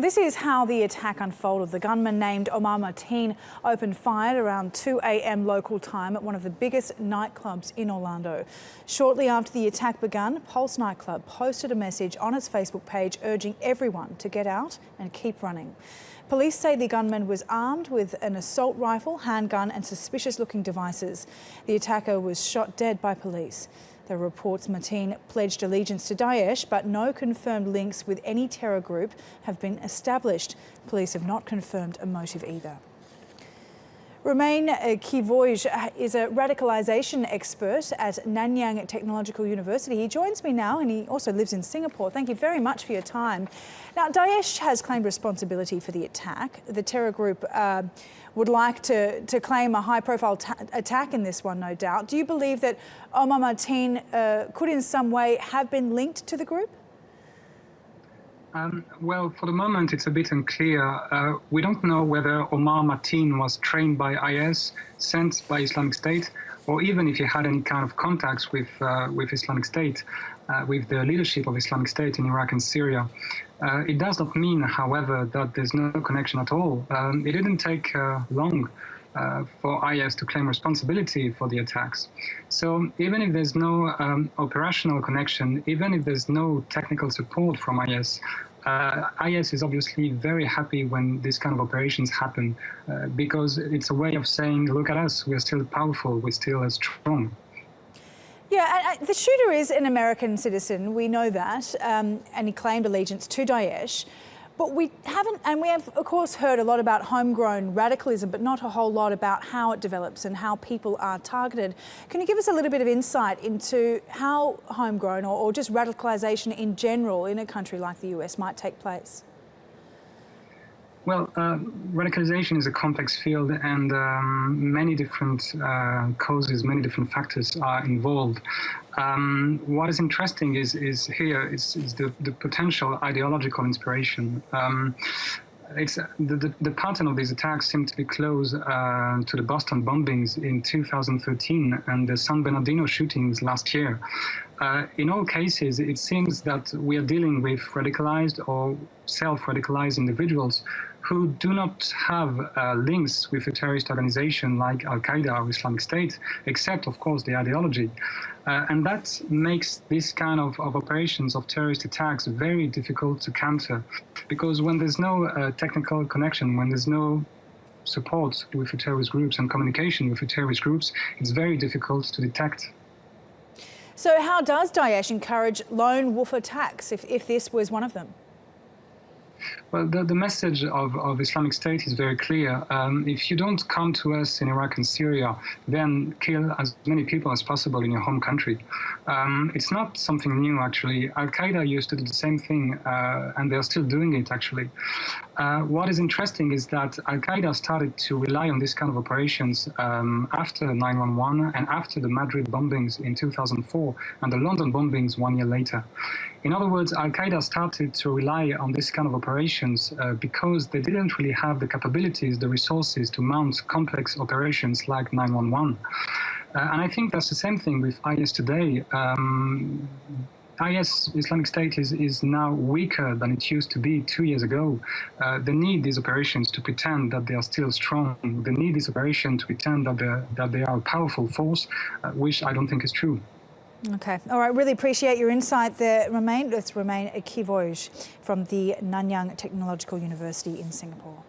This is how the attack unfolded. The gunman named Omar Martin opened fire around 2 a.m. local time at one of the biggest nightclubs in Orlando. Shortly after the attack began, Pulse nightclub posted a message on its Facebook page urging everyone to get out and keep running. Police say the gunman was armed with an assault rifle, handgun and suspicious-looking devices. The attacker was shot dead by police. There are reports Martin pledged allegiance to Daesh, but no confirmed links with any terror group have been established. Police have not confirmed a motive either. Romain Quivooij is a radicalisation expert at Nanyang Technological University. He joins me now and he also lives in Singapore. Thank you very much for your time. Now, Daesh has claimed responsibility for the attack. The terror group would like to claim a high-profile attack in this one, no doubt. Do you believe that Omar Martin could in some way have been linked to the group? Well, for the moment, it's a bit unclear. We don't know whether Omar Martin was trained by IS, sent by Islamic State, or even if he had any kind of contacts with Islamic State, with the leadership of Islamic State in Iraq and Syria. It does not mean, however, that there's no connection at all. It didn't take long for IS to claim responsibility for the attacks. So even if there's no operational connection, even if there's no technical support from IS, IS is obviously very happy when these kind of operations happen because it's a way of saying, look at us, we're still powerful, we're still strong. Yeah, the shooter is an American citizen, we know that, and he claimed allegiance to Daesh. But we haven't, and we have, of course, heard a lot about homegrown radicalism, but not a whole lot about how it develops and how people are targeted. Can you give us a little bit of insight into how homegrown or just radicalisation in general in a country like the US might take place? Well, radicalization is a complex field and many different causes, many different factors are involved. What is interesting is the potential ideological inspiration. It's the pattern of these attacks seem to be close to the Boston bombings in 2013 and the San Bernardino shootings last year. In all cases, it seems that we are dealing with radicalized or self-radicalized individuals who do not have links with a terrorist organization like Al-Qaeda or Islamic State, except, of course, the ideology. And that makes this kind of operations of terrorist attacks very difficult to counter, because when there's no technical connection, when there's no support with the terrorist groups and communication with the terrorist groups, it's very difficult to detect. So how does Daesh encourage lone wolf attacks if this was one of them? Well, the message of Islamic State is very clear. If you don't come to us in Iraq and Syria, then kill as many people as possible in your home country. It's not something new, actually. Al-Qaeda used to do the same thing, and they're still doing it, actually. What is interesting is that Al-Qaeda started to rely on this kind of operations after 9/11 and after the Madrid bombings in 2004 and the London bombings 1 year later. In other words, Al-Qaeda started to rely on this kind of operations because they didn't really have the capabilities, the resources to mount complex operations like 9/11. And I think that's the same thing with IS today. IS, Islamic State, is now weaker than it used to be 2 years ago. They need these operations to pretend that they are still strong. They need this operation to pretend that they are a powerful force, which I don't think is true. Okay. All right. Really appreciate your insight there, Romain. That's Romain Quivooij from the Nanyang Technological University in Singapore.